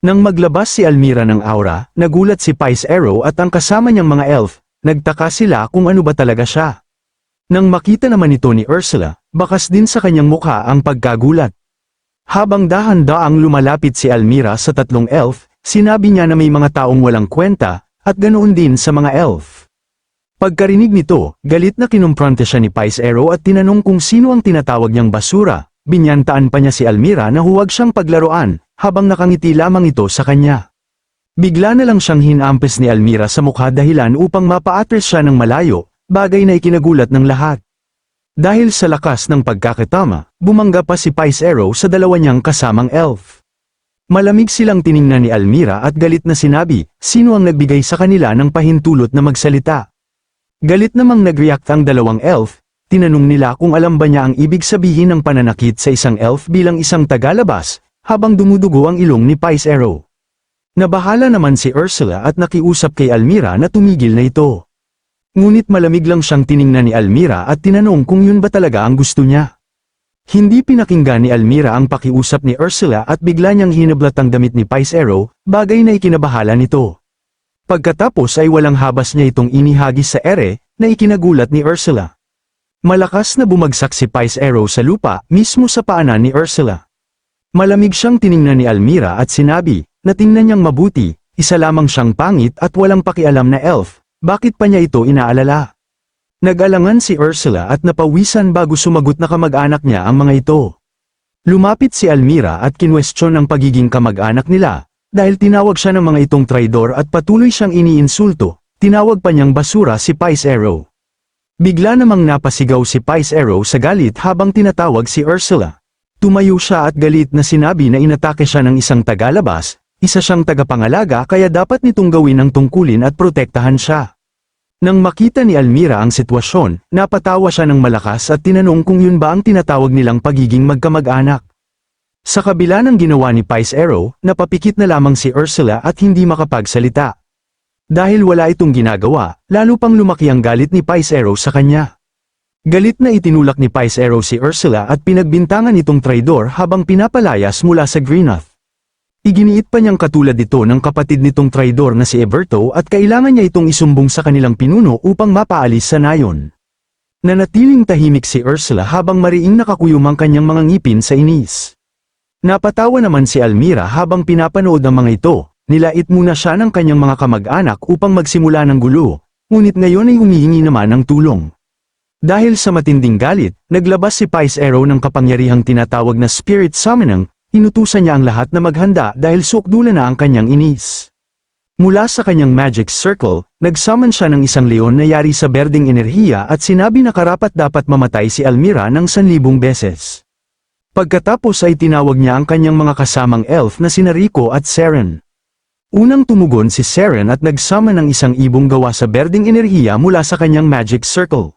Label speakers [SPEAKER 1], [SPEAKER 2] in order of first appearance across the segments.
[SPEAKER 1] Nang maglabas si Almira ng aura, nagulat si Pice Arrow at ang kasama niyang mga elf, nagtaka sila kung ano ba talaga siya. Nang makita naman ito ni Ursula, bakas din sa kanyang mukha ang pagkagulat. Habang dahan-daang lumalapit si Almira sa tatlong elf, sinabi niya na may mga taong walang kwenta, at ganoon din sa mga elf. Pagkarinig nito, galit na kinumpronte siya ni Pice Arrow at tinanong kung sino ang tinatawag niyang basura. Binyantaan pa niya si Almira na huwag siyang paglaruan, habang nakangiti lamang ito sa kanya. Bigla na lang siyang hinampes ni Almira sa mukha dahilan upang mapa-atras siya ng malayo, bagay na ikinagulat ng lahat. Dahil sa lakas ng pagkakatama, bumangga pa si Pice Arrow sa dalawa niyang kasamang elf. Malamig silang tiningnan ni Almira at galit na sinabi, sino ang nagbigay sa kanila ng pahintulot na magsalita. Galit namang nag-react ang dalawang elf. Tinanong nila kung alam ba niya ang ibig sabihin ng pananakit sa isang elf bilang isang tagalabas, habang dumudugo ang ilong ni Pice Arrow. Nabahala naman si Ursula at nakiusap kay Almira na tumigil na ito. Ngunit malamig lang siyang tiningnan ni Almira at tinanong kung yun ba talaga ang gusto niya. Hindi pinakinggan ni Almira ang pakiusap ni Ursula at bigla niyang hinablat ang damit ni Pice Arrow, bagay na ikinabahala nito. Pagkatapos ay walang habas niya itong inihagis sa ere, na ikinagulat ni Ursula. Malakas na bumagsak si Pice Arrow sa lupa, mismo sa paanan ni Ursula. Malamig siyang tiningnan ni Almira at sinabi, na tingnan niyang mabuti, isa lamang siyang pangit at walang pakialam na elf, bakit pa niya ito inaalala? Nag-alangan si Ursula at napawisan bago sumagot na kamag-anak niya ang mga ito. Lumapit si Almira at kinwestiyon ang pagiging kamag-anak nila, dahil tinawag siya ng mga itong traidor at patuloy siyang iniinsulto, tinawag pa niyang basura si Pice Arrow. Bigla namang napasigaw si Pice Arrow sa galit habang tinatawag si Ursula. Tumayo siya at galit na sinabi na inatake siya ng isang tagalabas, isa siyang tagapangalaga kaya dapat nitong gawin ang tungkulin at protektahan siya. Nang makita ni Almira ang sitwasyon, napatawa siya ng malakas at tinanong kung yun ba ang tinatawag nilang pagiging magkamag-anak. Sa kabila ng ginawa ni Pice Arrow, napapikit na lamang si Ursula at hindi makapagsalita. Dahil wala itong ginagawa, lalo pang lumaki ang galit ni Pice Arrow sa kanya. Galit na itinulak ni Pice Arrow si Ursula at pinagbintangan itong traidor habang pinapalayas mula sa Greenuth. Iginiit pa niyang katulad ito ng kapatid nitong traidor na si Eberto at kailangan niya itong isumbong sa kanilang pinuno upang mapaalis sa nayon. Nanatiling tahimik si Ursula habang mariing nakakuyom ang kanyang mga ngipin sa inis. Napatawa naman si Almira habang pinapanood ang mga ito. Nilait muna siya ng kanyang mga kamag-anak upang magsimula ng gulo, ngunit ngayon ay humihingi naman ng tulong. Dahil sa matinding galit, naglabas si Pice Arrow ng kapangyarihang tinatawag na Spirit Summoning, inutusan niya ang lahat na maghanda dahil sukdulan na ang kanyang inis. Mula sa kanyang magic circle, nagsummon siya ng isang leon na yari sa berdeng enerhiya at sinabi na karapat-dapat mamatay si Almira ng 1,000 beses. Pagkatapos ay tinawag niya ang kanyang mga kasamang elf na sina Rico at Seren. Unang tumugon si Seren at nagsama ng isang ibong gawa sa berdeng enerhiya mula sa kanyang magic circle.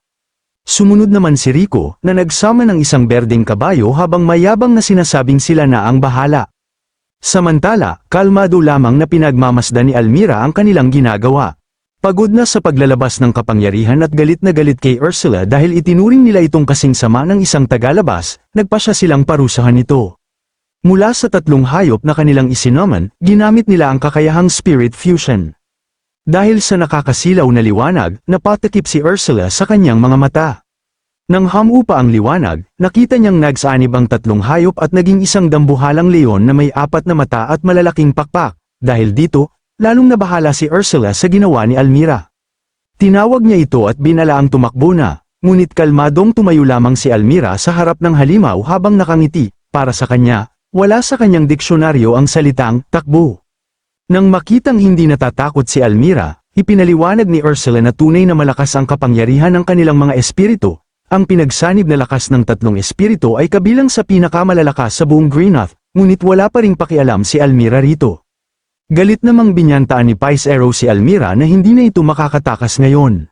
[SPEAKER 1] Sumunod naman si Rico na nagsama ng isang berdeng kabayo habang mayabang na sinasabing sila na ang bahala. Samantala, kalmado lamang na pinagmamasdan ni Almira ang kanilang ginagawa. Pagod na sa paglalabas ng kapangyarihan at galit na galit kay Ursula dahil itinuring nila itong kasing sama ng isang tagalabas, nagpasya silang parusahan ito. Mula sa tatlong hayop na kanilang isinoman, ginamit nila ang kakayahang spirit fusion. Dahil sa nakakasilaw na liwanag, napatakip si Ursula sa kanyang mga mata. Nang hamu pa ang liwanag, nakita niyang nagsanib ang tatlong hayop at naging isang dambuhalang leon na may 4 na mata at malalaking pakpak. Dahil dito, lalong nabahala si Ursula sa ginawa ni Almira. Tinawag niya ito at binalaang tumakbo na, ngunit kalmadong tumayo lamang si Almira sa harap ng halimaw habang nakangiti. Para sa kanya, wala sa kanyang diksyonaryo ang salitang takbo. Nang makitang hindi natatakot si Almira, ipinaliwanag ni Ursula na tunay na malakas ang kapangyarihan ng kanilang mga espiritu. Ang pinagsanib na lakas ng tatlong espiritu ay kabilang sa pinakamalalakas sa buong Greenuth, ngunit wala pa ring pakialam si Almira rito. Galit namang binyantaan ni Pice Arrow si Almira na hindi na ito makakatakas ngayon.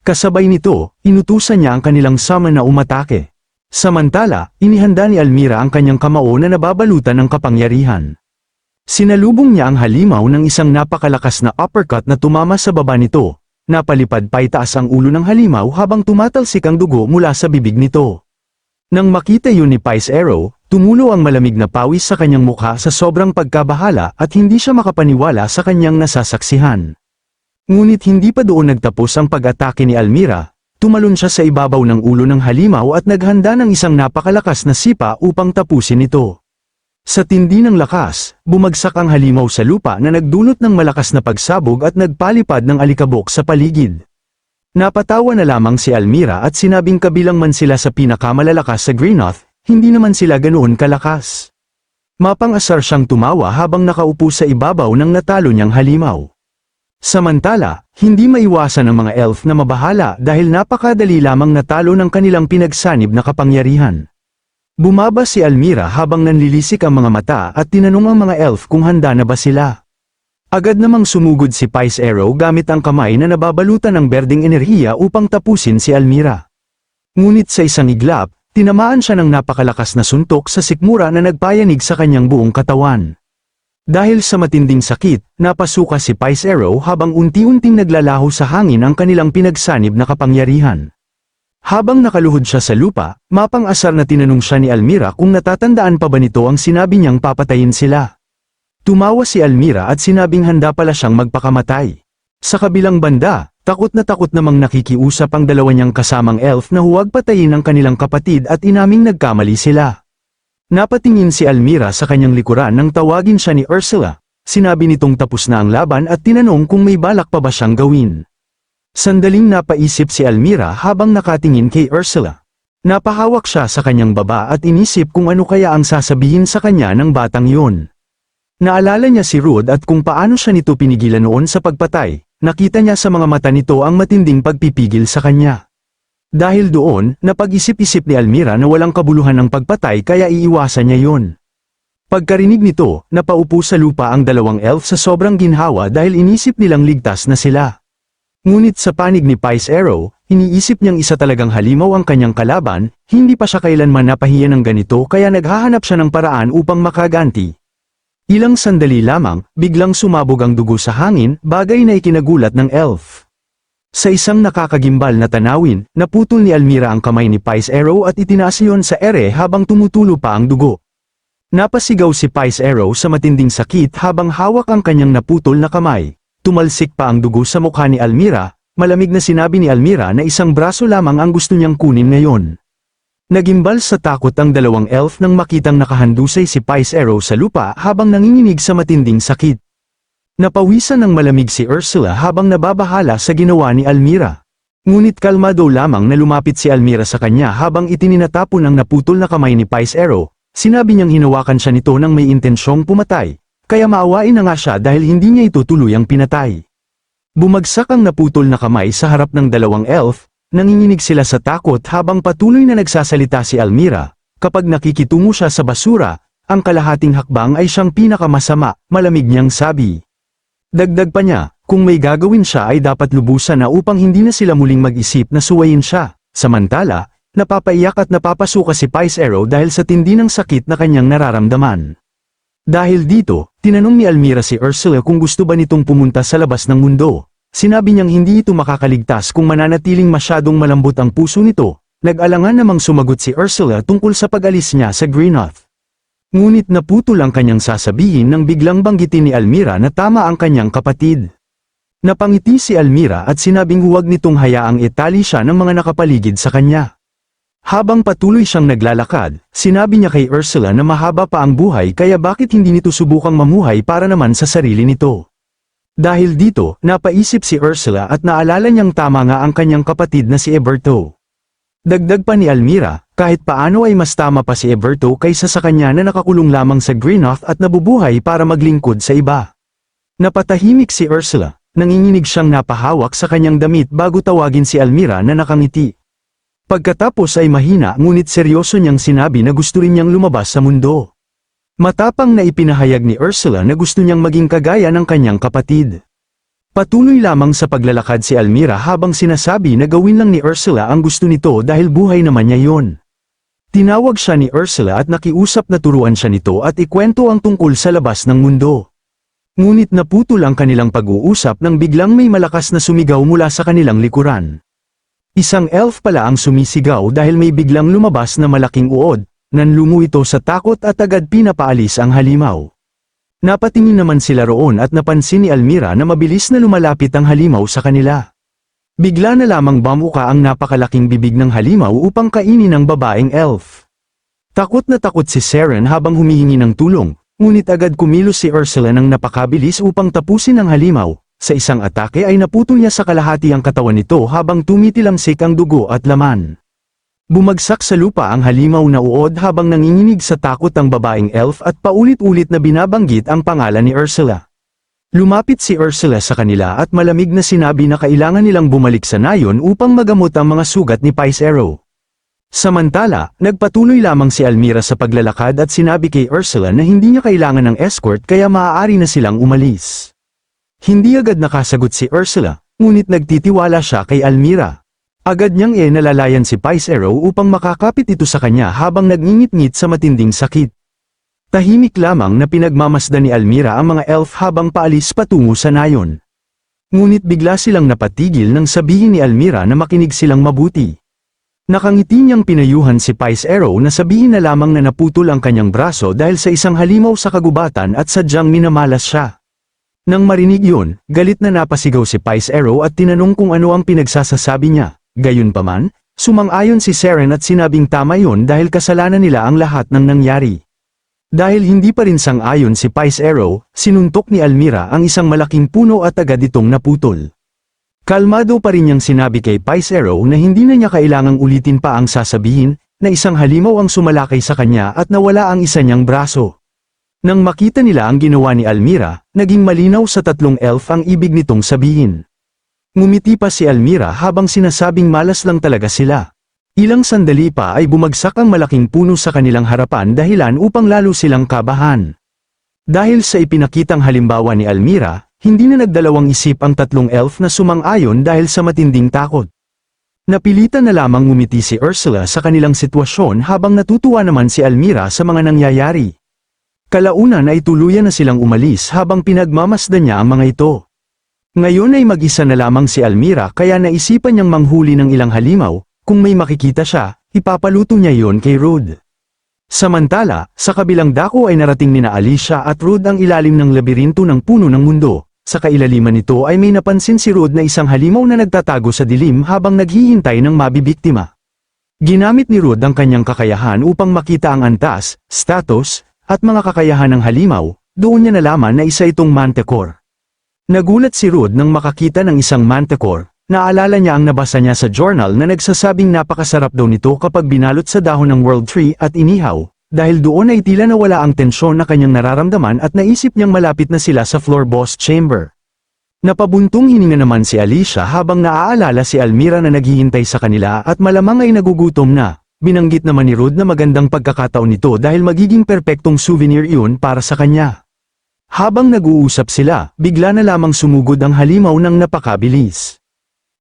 [SPEAKER 1] Kasabay nito, inutusan niya ang kanilang summon na umatake. Samantala, inihanda ni Almira ang kanyang kamao na nababalutan ng kapangyarihan. Sinalubong niya ang halimaw ng isang napakalakas na uppercut na tumama sa baba nito. Napalipad pa itaas ang ulo ng halimaw habang tumatalsik ang dugo mula sa bibig nito. Nang makita yun ni Pice Arrow, Tumulo ang malamig na pawis sa kanyang mukha sa sobrang pagkabahala at hindi siya makapaniwala sa kanyang nasasaksihan. Ngunit hindi pa doon nagtapos ang pag-atake ni Almira, tumalon siya sa ibabaw ng ulo ng halimaw at naghanda ng isang napakalakas na sipa upang tapusin ito. Sa tindi ng lakas, bumagsak ang halimaw sa lupa na nagdulot ng malakas na pagsabog at nagpalipad ng alikabok sa paligid. Napatawa na lamang si Almira at sinabing kabilang man sila sa pinakamalalakas sa Greenoth, hindi naman sila ganoon kalakas. Mapang-asar siyang tumawa habang nakaupo sa ibabaw ng natalo niyang halimaw. Samantala, hindi maiwasan ng mga elf na mabahala dahil napakadali lamang natalo ng kanilang pinagsanib na kapangyarihan. Bumaba si Almira habang nanlilisik ang mga mata at tinanong ang mga elf kung handa na ba sila. Agad namang sumugod si Pice Arrow gamit ang kamay na nababalutan ng berdeng enerhiya upang tapusin si Almira. Ngunit sa isang iglap, tinamaan siya ng napakalakas na suntok sa sikmura na nagpayanig sa kanyang buong katawan. Dahil sa matinding sakit, napasuka si Pice Arrow habang unti-unting naglalaho sa hangin ang kanilang pinagsanib na kapangyarihan. Habang nakaluhod siya sa lupa, mapang-asar na tinanong siya ni Almira kung natatandaan pa ba nito ang sinabi niyang papatayin sila. Tumawa si Almira at sinabing handa pala siyang magpakamatay. Sa kabilang banda, takot namang nakikiusap ang dalawa niyang kasamang elf na huwag patayin ang kanilang kapatid at inaming nagkamali sila. Napatingin si Almira sa kanyang likuran nang tawagin siya ni Ursula. Sinabi nitong tapos na ang laban at tinanong kung may balak pa ba siyang gawin. Sandaling napaisip si Almira habang nakatingin kay Ursula. Napahawak siya sa kanyang baba at inisip kung ano kaya ang sasabihin sa kanya ng batang yun. Naalala niya si Rude at kung paano siya nito pinigilan noon sa pagpatay, nakita niya sa mga mata nito ang matinding pagpipigil sa kanya. Dahil doon, napag-isip-isip ni Almira na walang kabuluhan ng pagpatay kaya iiwasan niya yun. Pagkarinig nito, napaupo sa lupa ang dalawang elf sa sobrang ginhawa dahil inisip nilang ligtas na sila. Ngunit sa panig ni Pice Arrow, iniisip niyang isa talagang halimaw ang kanyang kalaban, hindi pa siya kailanman napahiya ng ganito kaya naghahanap siya ng paraan upang makaganti. Ilang sandali lamang, biglang sumabog ang dugo sa hangin, bagay na ikinagulat ng elf. Sa isang nakakagimbal na tanawin, naputol ni Almira ang kamay ni Pice Arrow at itinaas iyon sa ere habang tumutulo pa ang dugo. Napasigaw si Pice Arrow sa matinding sakit habang hawak ang kanyang naputol na kamay. Tumalsik pa ang dugo sa mukha ni Almira, malamig na sinabi ni Almira na isang braso lamang ang gusto niyang kunin ngayon. Nagimbal sa takot ang dalawang elf nang makitang nakahandusay si Pice Arrow sa lupa habang nanginginig sa matinding sakit. Napawisan ng malamig si Ursula habang nababahala sa ginawa ni Almira. Ngunit kalmado lamang na lumapit si Almira sa kanya habang itininatapon ang naputol na kamay ni Pice Arrow, sinabi niyang hinawakan siya nito nang may intensyong pumatay. Kaya maawain na nga siya dahil hindi niya ito tuluyang pinatay. Bumagsak ang naputol na kamay sa harap ng dalawang elf, nanginginig sila sa takot habang patuloy na nagsasalita si Almira. Kapag nakikitungo siya sa basura, ang kalahating hakbang ay siyang pinakamasama, malamig niyang sabi. Dagdag pa niya, kung may gagawin siya ay dapat lubusan na upang hindi na sila muling mag-isip na suwayin siya. Samantala, napapaiyak at napapasuka si Pice Arrow dahil sa tindi ng sakit na kanyang nararamdaman. Dahil dito, tinanong ni Almira si Ursula kung gusto ba nitong pumunta sa labas ng mundo. Sinabi niyang hindi ito makakaligtas kung mananatiling masyadong malambot ang puso nito. Nag-alangan namang sumagot si Ursula tungkol sa pag-alis niya sa Greenoth. Ngunit naputol ang kanyang sasabihin nang biglang banggitin ni Almira na tama ang kanyang kapatid. Napangiti si Almira at sinabing huwag nitong hayaang itali siya ng mga nakapaligid sa kanya. Habang patuloy siyang naglalakad, sinabi niya kay Ursula na mahaba pa ang buhay kaya bakit hindi nito subukang mamuhay para naman sa sarili nito. Dahil dito, napaisip si Ursula at naalala niyang tama nga ang kanyang kapatid na si Eberto. Dagdag pa ni Almira, kahit paano ay mas tama pa si Eberto kaysa sa kanya na nakakulong lamang sa Greenoth at nabubuhay para maglingkod sa iba. Napatahimik si Ursula, nanginginig siyang napahawak sa kanyang damit bago tawagin si Almira na nakangiti. Pagkatapos ay mahina ngunit seryoso niyang sinabi na gusto rin niyang lumabas sa mundo. Matapang na ipinahayag ni Ursula na gusto niyang maging kagaya ng kanyang kapatid. Patuloy lamang sa paglalakad si Almira habang sinasabi na gawin lang ni Ursula ang gusto nito dahil buhay naman niya yon. Tinawag siya ni Ursula at nakiusap na turuan siya nito at ikwento ang tungkol sa labas ng mundo. Ngunit naputol ang kanilang pag-uusap nang biglang may malakas na sumigaw mula sa kanilang likuran. Isang elf pala ang sumisigaw dahil may biglang lumabas na malaking uod, nanlungo ito sa takot at agad pinapaalis ang halimaw. Napatingin naman sila roon at napansin ni Almira na mabilis na lumalapit ang halimaw sa kanila. Bigla na lamang bumuka ang napakalaking bibig ng halimaw upang kainin ang babaeng elf. Takot na takot si Seren habang humihingi ng tulong, ngunit agad kumilos si Ursula ng napakabilis upang tapusin ang halimaw. Sa isang atake ay naputol niya sa kalahati ang katawan nito habang tumitilamsik ang dugo at laman. Bumagsak sa lupa ang halimaw na uod habang nanginginig sa takot ang babaeng elf at paulit-ulit na binabanggit ang pangalan ni Ursula. Lumapit si Ursula sa kanila at malamig na sinabi na kailangan nilang bumalik sa nayon upang magamot ang mga sugat ni Pice Arrow. Samantala, nagpatuloy lamang si Almira sa paglalakad at sinabi kay Ursula na hindi niya kailangan ng escort kaya maaari na silang umalis. Hindi agad nakasagot si Ursula, ngunit nagtitiwala siya kay Almira. Agad niyang nalalayan si Pice Arrow upang makakapit ito sa kanya habang nagngingit-ngit sa matinding sakit. Tahimik lamang na pinagmamasdan ni Almira ang mga elf habang paalis patungo sa nayon. Ngunit bigla silang napatigil nang sabihin ni Almira na makinig silang mabuti. Nakangiti niyang pinayuhan si Pice Arrow na sabihin na lamang na naputol ang kanyang braso dahil sa isang halimaw sa kagubatan at sadyang minamalas siya. Nang marinig yun, galit na napasigaw si Pice Arrow at tinanong kung ano ang pinagsasasabi niya. Gayunpaman, sumang-ayon si Seren at sinabing tama yun dahil kasalanan nila ang lahat ng nangyari. Dahil hindi pa rin sang-ayon si Pice Arrow, sinuntok ni Almira ang isang malaking puno at agad itong naputol. Kalmado pa rin niyang sinabi kay Pice Arrow na hindi na niya kailangang ulitin pa ang sasabihin, na isang halimaw ang sumalakay sa kanya at nawala ang isa niyang braso. Nang makita nila ang ginawa ni Almira, naging malinaw sa tatlong elf ang ibig nitong sabihin. Ngumiti pa si Almira habang sinasabing malas lang talaga sila. Ilang sandali pa ay bumagsak ang malaking puno sa kanilang harapan dahilan upang lalo silang kabahan. Dahil sa ipinakitang halimbawa ni Almira, hindi na nagdalawang isip ang tatlong elf na sumang-ayon dahil sa matinding takot. Napilitan na lamang ngumiti si Ursula sa kanilang sitwasyon habang natutuwa naman si Almira sa mga nangyayari. Kalaunan ay tuluyan na silang umalis habang pinagmamasdan niya ang mga ito. Ngayon ay mag-isa na lamang si Almira kaya naisipan niyang manghuli ng ilang halimaw, kung may makikita siya, ipapaluto niya yon kay Rod. Samantala, sa kabilang dako ay narating nina Alicia at Rod ang ilalim ng labirinto ng puno ng mundo. Sa kailaliman nito ay may napansin si Rod na isang halimaw na nagtatago sa dilim habang naghihintay ng mabibiktima. Ginamit ni Rod ang kanyang kakayahan upang makita ang antas, status, at mga kakayahan ng halimaw, doon niya nalaman na isa itong manticore. Nagulat si Rod nang makakita ng isang manticore, naalala niya ang nabasa niya sa journal na nagsasabing napakasarap daw nito kapag binalot sa dahon ng world tree at inihaw, dahil doon ay tila nawala ang tensyon na kanyang nararamdaman at naisip niyang malapit na sila sa floor boss chamber. Napabuntong hininga naman si Alicia habang naaalala si Almira na naghihintay sa kanila at malamang ay nagugutom na. Binanggit naman ni Rod na magandang pagkakataon nito dahil magiging perpektong souvenir iyon para sa kanya. Habang nag-uusap sila, bigla na lamang sumugod ang halimaw ng napakabilis.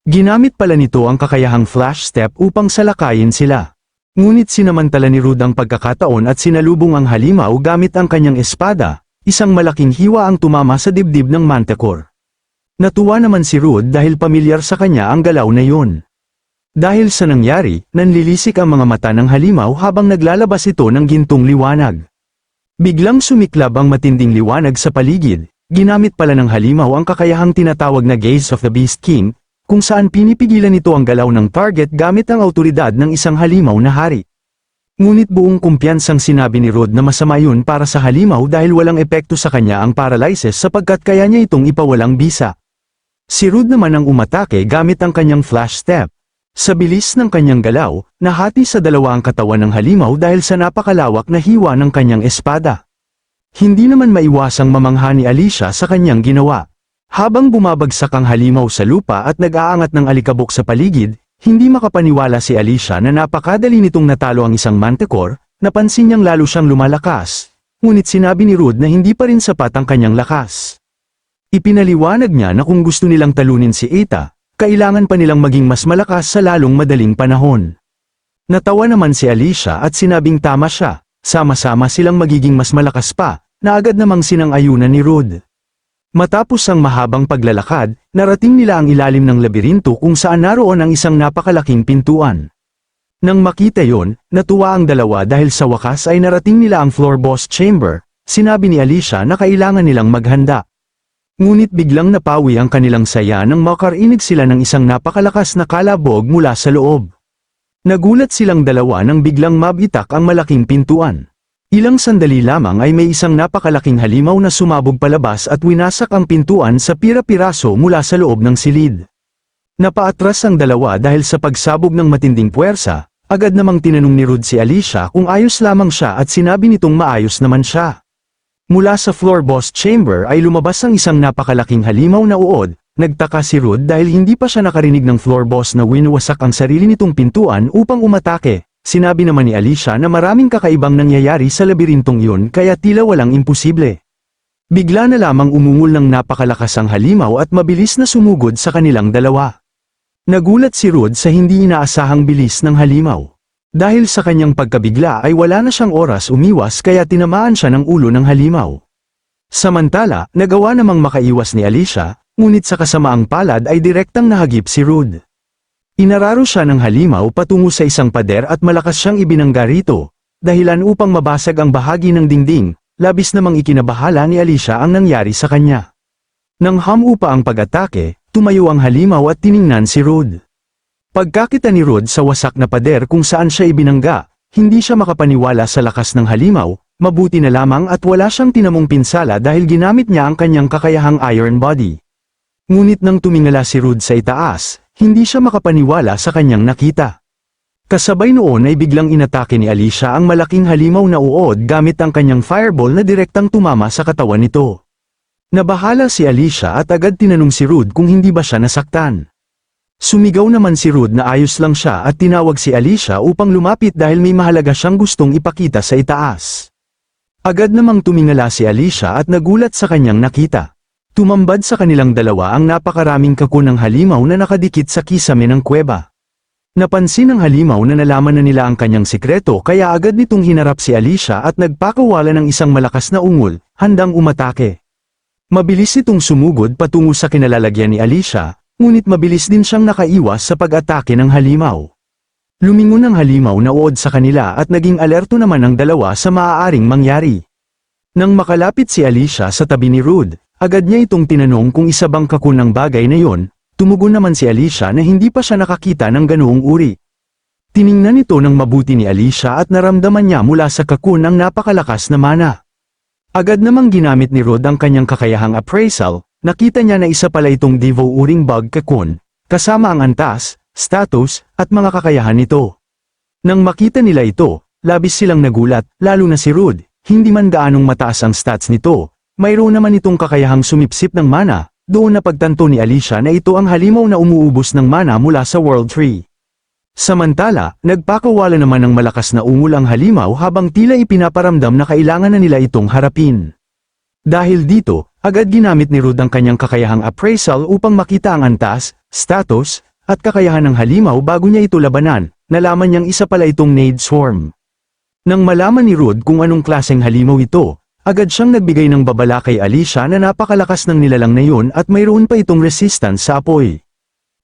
[SPEAKER 1] Ginamit pala nito ang kakayahang flash step upang salakayin sila. Ngunit sinamantala ni Rod ang pagkakataon at sinalubong ang halimaw gamit ang kanyang espada, isang malaking hiwa ang tumama sa dibdib ng manticore. Natuwa naman si Rod dahil pamilyar sa kanya ang galaw na yun. Dahil sa nangyari, nanlilisik ang mga mata ng halimaw habang naglalabas ito ng gintong liwanag. Biglang sumiklab ang matinding liwanag sa paligid, ginamit pala ng halimaw ang kakayahang tinatawag na Gaze of the Beast King, kung saan pinipigilan ito ang galaw ng target gamit ang awtoridad ng isang halimaw na hari. Ngunit buong kumpiyansang sinabi ni Rod na masama yun para sa halimaw dahil walang epekto sa kanya ang paralysis sapagkat kaya niya itong ipawalang bisa. Si Rod naman ang umatake gamit ang kanyang flash step. Sa bilis ng kanyang galaw, nahati sa dalawa ang katawan ng halimaw dahil sa napakalawak na hiwa ng kanyang espada. Hindi naman maiwasang mamangha ni Alicia sa kanyang ginawa. Habang bumabagsak ang halimaw sa lupa at nag-aangat ng alikabok sa paligid, hindi makapaniwala si Alicia na napakadali nitong natalo ang isang manticore, napansin niyang lalo siyang lumalakas. Ngunit sinabi ni Rod na hindi pa rin sapat ang kanyang lakas. Ipinaliwanag niya na kung gusto nilang talunin si Eta, kailangan pa nilang maging mas malakas sa lalong madaling panahon. Natawa naman si Alicia at sinabing tama siya, sama-sama silang magiging mas malakas pa, na agad namang sinang-ayunan ni Rod. Matapos ang mahabang paglalakad, narating nila ang ilalim ng labirinto kung saan naroon ang isang napakalaking pintuan. Nang makita yon, natuwa ang dalawa dahil sa wakas ay narating nila ang floor boss chamber. Sinabi ni Alicia na kailangan nilang maghanda. Ngunit biglang napawi ang kanilang saya nang makarinig sila ng isang napakalakas na kalabog mula sa loob. Nagulat silang dalawa nang biglang mabitak ang malaking pintuan. Ilang sandali lamang ay may isang napakalaking halimaw na sumabog palabas at winasak ang pintuan sa pira-piraso mula sa loob ng silid. Napaatras ang dalawa dahil sa pagsabog ng matinding puwersa. Agad namang tinanong ni Rude si Alicia kung ayos lamang siya at sinabi nitong maayos naman siya. Mula sa floor boss chamber ay lumabas ang isang napakalaking halimaw na uod. Nagtaka si Rude dahil hindi pa siya nakarinig ng floor boss na winuwasak ang sarili nitong pintuan upang umatake. Sinabi naman ni Alicia na maraming kakaibang nangyayari sa labirintong yun kaya tila walang imposible. Bigla na lamang umungol ng napakalakas ang halimaw at mabilis na sumugod sa kanilang dalawa. Nagulat si Rude sa hindi inaasahang bilis ng halimaw. Dahil sa kanyang pagkabigla ay wala na siyang oras umiwas kaya tinamaan siya ng ulo ng halimaw. Samantala, nagawa namang makaiwas ni Alicia, ngunit sa kasamaang palad ay direktang nahagip si Rude. Inararo siya ng halimaw patungo sa isang pader at malakas siyang ibinangga rito, dahilan upang mabasag ang bahagi ng dingding. Labis namang ikinabahala ni Alicia ang nangyari sa kanya. Nang hamupa ang pag-atake, tumayo ang halimaw at tiningnan si Rude. Pagkakita ni Rude sa wasak na pader kung saan siya ibinangga, hindi siya makapaniwala sa lakas ng halimaw, mabuti na lamang at wala siyang tinamong pinsala dahil ginamit niya ang kanyang kakayahang iron body. Ngunit nang tumingala si Rude sa itaas, hindi siya makapaniwala sa kanyang nakita. Kasabay noon ay biglang inatake ni Alicia ang malaking halimaw na uod gamit ang kanyang fireball na direktang tumama sa katawan nito. Nabahala si Alicia at agad tinanong si Rude kung hindi ba siya nasaktan. Sumigaw naman si Rude na ayos lang siya at tinawag si Alicia upang lumapit dahil may mahalaga siyang gustong ipakita sa itaas. Agad namang tumingala si Alicia at nagulat sa kanyang nakita. Tumambad sa kanilang dalawa ang napakaraming kakun ng halimaw na nakadikit sa kisame ng kuweba. Napansin ng halimaw na nalaman na nila ang kanyang sikreto kaya agad nitong hinarap si Alicia at nagpakawala ng isang malakas na ungol, handang umatake. Mabilis itong sumugod patungo sa kinalalagyan ni Alicia. Ngunit mabilis din siyang nakaiwas sa pag-atake ng halimaw. Lumingon ang halimaw na uod sa kanila at naging alerto naman ang dalawa sa maaaring mangyari. Nang makalapit si Alicia sa tabi ni Rude, agad niya itong tinanong kung isa bang kakun ng bagay na yon. Tumugon naman si Alicia na hindi pa siya nakakita ng ganoong uri. Tiningnan ito ng mabuti ni Alicia at naramdaman niya mula sa kakun ang napakalakas na mana. Agad namang ginamit ni Rude ang kanyang kakayahang appraisal. Nakita niya na isa pala itong Devo-uring bug kakun, kasama ang antas, status, at mga kakayahan nito. Nang makita nila ito, labis silang nagulat, lalo na si Rude, hindi man gaanong mataas ang stats nito, mayroon naman itong kakayahang sumipsip ng mana, doon na pagtanto ni Alicia na ito ang halimaw na umuubos ng mana mula sa World Tree. Samantala, nagpakawala naman ng malakas na ungol ang halimaw habang tila ipinaparamdam na kailangan na nila itong harapin. Dahil dito, agad ginamit ni Rude ang kanyang kakayahang appraisal upang makita ang antas, status, at kakayahan ng halimaw bago niya ito labanan. Nalaman niyang isa pala itong Nade Swarm. Nang malaman ni Rude kung anong klaseng halimaw ito, agad siyang nagbigay ng babala kay Alicia na napakalakas ng nilalang na yun at mayroon pa itong resistance sa apoy.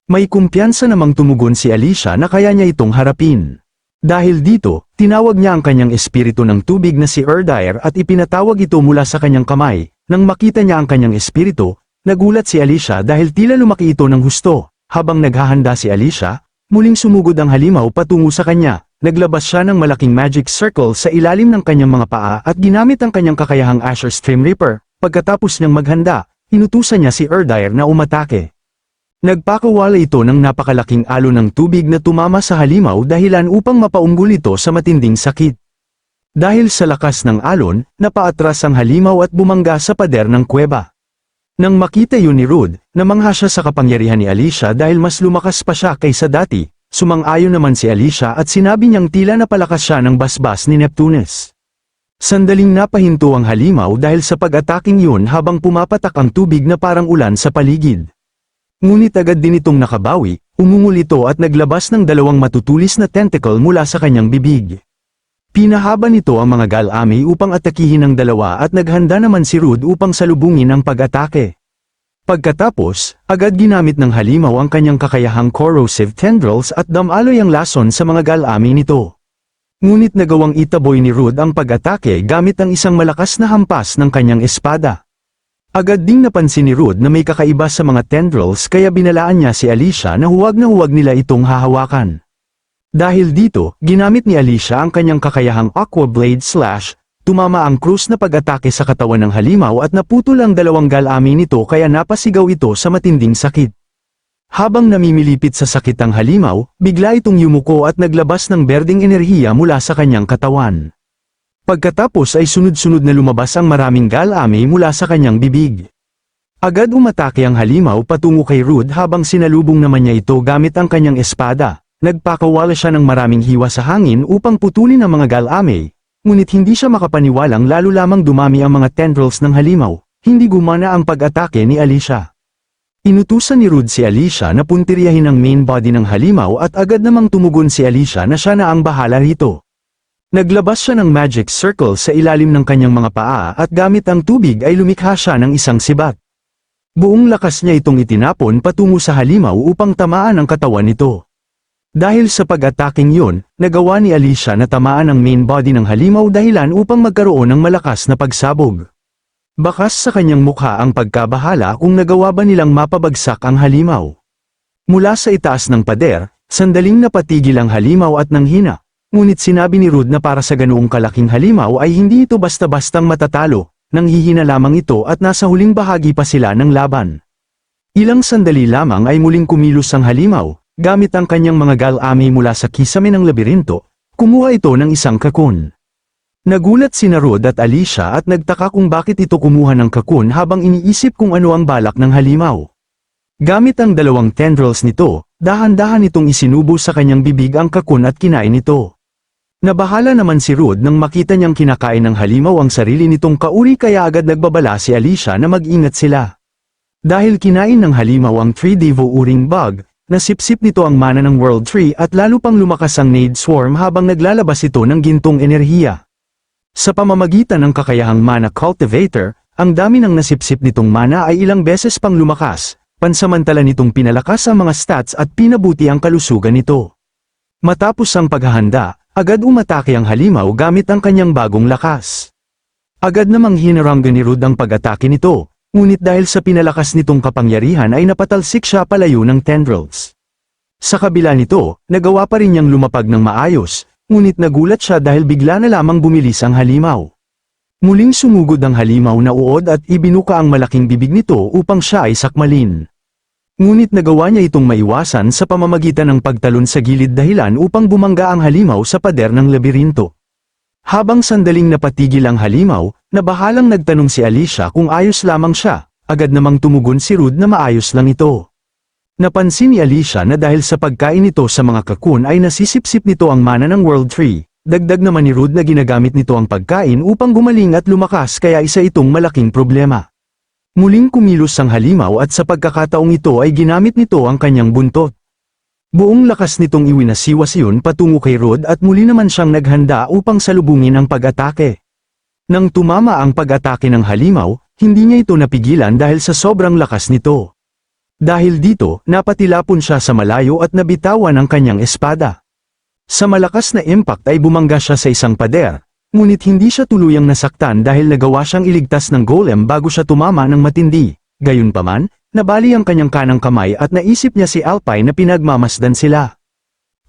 [SPEAKER 1] May kumpiyansa namang tumugon si Alicia na kaya niya itong harapin. Dahil dito, tinawag niya ang kanyang espiritu ng tubig na si Erdair at ipinatawag ito mula sa kanyang kamay. Nang makita niya ang kanyang espiritu, nagulat si Alicia dahil tila lumaki ito ng husto. Habang naghahanda si Alicia, muling sumugod ang halimaw patungo sa kanya. Naglabas siya ng malaking magic circle sa ilalim ng kanyang mga paa at ginamit ang kanyang kakayahang Asher Stream Reaper. Pagkatapos niyang maghanda, inutusan niya si Erdair na umatake. Nagpakawala ito ng napakalaking alon ng tubig na tumama sa halimaw dahilan upang mapaunggol ito sa matinding sakit. Dahil sa lakas ng alon, napaatras ang halimaw at bumangga sa pader ng kuweba. Nang makita yun ni Rude, namangha siya sa kapangyarihan ni Alicia dahil mas lumakas pa siya kaysa dati. Sumang-ayon naman si Alicia at sinabi niyang tila napalakas siya ng basbas ni Neptunus. Sandaling napahinto ang halimaw dahil sa pag-ataking yun habang pumapatak ang tubig na parang ulan sa paligid. Ngunit agad din itong nakabawi, umungol ito at naglabas ng dalawang matutulis na tentacle mula sa kanyang bibig. Pinahaba nito ang mga Gal-Ami upang atakihin ang dalawa at naghanda naman si Rude upang salubungin ang pag-atake. Pagkatapos, agad ginamit ng halimaw ang kanyang kakayahang corrosive tendrils at damaloy ang lason sa mga galami nito. Ngunit nagawang itaboy ni Rude ang pag-atake gamit ang isang malakas na hampas ng kanyang espada. Agad ding napansin ni Rude na may kakaiba sa mga tendrils kaya binalaan niya si Alicia na huwag nila itong hahawakan. Dahil dito, ginamit ni Alicia ang kanyang kakayahang Aqua Blade Slash. Tumama ang krus na pag-atake sa katawan ng halimaw at naputol ang dalawang galami nito kaya napasigaw ito sa matinding sakit. Habang namimilipit sa sakit ang halimaw, bigla itong yumuko at naglabas ng berdeng enerhiya mula sa kanyang katawan. Pagkatapos ay sunod-sunod na lumabas ang maraming galami mula sa kanyang bibig. Agad umatake ang halimaw patungo kay Rude habang sinalubong naman niya ito gamit ang kanyang espada. Nagpakawala siya ng maraming hiwa sa hangin upang putulin ang mga galami. Ngunit hindi siya makapaniwalang lalo lamang dumami ang mga tendrils ng halimaw, hindi gumana ang pag-atake ni Alicia. Inutusan ni Rude si Alicia na puntiryahin ang main body ng halimaw at agad namang tumugon si Alicia na siya na ang bahala rito. Naglabas siya ng magic circle sa ilalim ng kanyang mga paa at gamit ang tubig ay lumikha siya ng isang sibat. Buong lakas niya itong itinapon patungo sa halimaw upang tamaan ang katawan nito. Dahil sa pag-ataking yun, nagawa ni Alicia na tamaan ang main body ng halimaw dahilan upang magkaroon ng malakas na pagsabog. Bakas sa kanyang mukha ang pagkabahala kung nagawa ba nilang mapabagsak ang halimaw. Mula sa itaas ng pader, sandaling napatigil ang halimaw at nanghina, ngunit sinabi ni Rude na para sa ganoong kalaking halimaw ay hindi ito basta-bastang matatalo, nanghihina lamang ito at nasa huling bahagi pa sila ng laban. Ilang sandali lamang ay muling kumilos ang halimaw. Gamit ang kanyang mga galami mula sa kisame ng labirinto, kumuha ito ng isang kakun. Nagulat sina Rude at Alicia at nagtaka kung bakit ito kumuha ng kakun habang iniisip kung ano ang balak ng halimaw. Gamit ang dalawang tendrils nito, dahan-dahan itong isinubo sa kanyang bibig ang kakun at kinain ito. Nabahala naman si Rude nang makita niyang kinakain ng halimaw ang sarili nitong kauri kaya agad nagbabala si Alicia na mag-ingat sila. Dahil kinain ng halimaw ang 3 Devo uring bug, nasipsip nito ang mana ng World Tree at lalo pang lumakas ang Nade Swarm habang naglalabas ito ng gintong enerhiya. Sa pamamagitan ng kakayahang Mana Cultivator, ang dami ng nasipsip nitong mana ay ilang beses pang lumakas, pansamantala nitong pinalakas ang mga stats at pinabuti ang kalusugan nito. Matapos ang paghahanda, agad umatake ang halimaw gamit ang kanyang bagong lakas. Agad namang hinaranggan ni Rude ang pag-atake nito. Ngunit dahil sa pinalakas nitong kapangyarihan ay napatalsik siya palayo ng tendrils. Sa kabila nito, nagawa pa rin niyang lumapag ng maayos, ngunit nagulat siya dahil bigla na lamang bumilis ang halimaw. Muling sumugod ang halimaw na uod at ibinuka ang malaking bibig nito upang siya ay sakmalin. Ngunit nagawa niya itong maiwasan sa pamamagitan ng pagtalon sa gilid dahilan upang bumangga ang halimaw sa pader ng labirinto. Habang sandaling napatigil ang halimaw, nabahalang nagtanong si Alicia kung ayos lamang siya, agad namang tumugon si Rude na maayos lang ito. Napansin ni Alicia na dahil sa pagkain nito sa mga kakun ay nasisipsip nito ang mana ng World Tree, dagdag naman ni Rude na ginagamit nito ang pagkain upang gumaling at lumakas kaya isa itong malaking problema. Muling kumilos ang halimaw at sa pagkakataong ito ay ginamit nito ang kanyang buntot. Buong lakas nitong iwinasiwas yun patungo kay Rude at muli naman siyang naghanda upang salubungin ang pag-atake. Nang tumama ang pag-atake ng halimaw, hindi niya ito napigilan dahil sa sobrang lakas nito. Dahil dito, napatilapon siya sa malayo at nabitawan ang kanyang espada. Sa malakas na impact ay bumangga siya sa isang pader, ngunit hindi siya tuluyang nasaktan dahil nagawa siyang iligtas ng golem bago siya tumama ng matindi. Gayunpaman, nabali ang kanyang kanang kamay at naisip niya si Alpine na pinagmamasdan sila.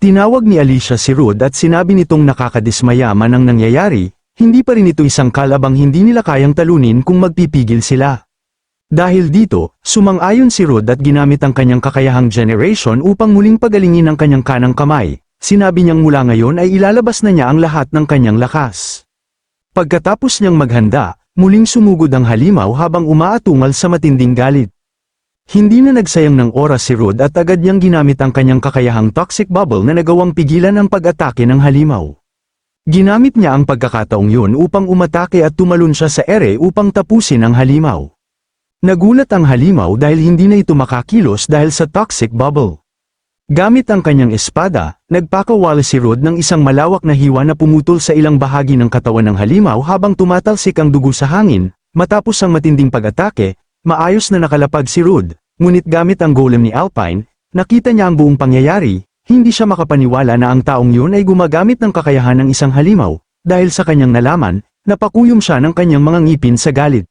[SPEAKER 1] Tinawag ni Alicia si Rude at sinabi nitong nakakadismaya man ang nangyayari, hindi pa rin ito isang kalabang hindi nila kayang talunin kung magpipigil sila. Dahil dito, sumang-ayon si Rude at ginamit ang kanyang kakayahang generation upang muling pagalingin ang kanyang kanang kamay. Sinabi niyang mula ngayon ay ilalabas na niya ang lahat ng kanyang lakas. Pagkatapos niyang maghanda, muling sumugod ang halimaw habang umaatungal sa matinding galit. Hindi na nagsayang ng oras si Rude at agad niyang ginamit ang kanyang kakayahang toxic bubble na nagawang pigilan ang pag-atake ng halimaw. Ginamit niya ang pagkakataong yun upang umatake at tumalon siya sa ere upang tapusin ang halimaw. Nagulat ang halimaw dahil hindi na ito makakilos dahil sa toxic bubble. Gamit ang kanyang espada, nagpakawala si Rude ng isang malawak na hiwa na pumutol sa ilang bahagi ng katawan ng halimaw habang tumatalsik ang dugo sa hangin. Matapos ang matinding pag-atake, Maayos na nakalapag si Rude, ngunit gamit ang golem ni Alpine, nakita niya ang buong pangyayari, hindi siya makapaniwala na ang taong yun ay gumagamit ng kakayahan ng isang halimaw, dahil sa kanyang nalaman, napakuyom siya ng kanyang mga ngipin sa galit.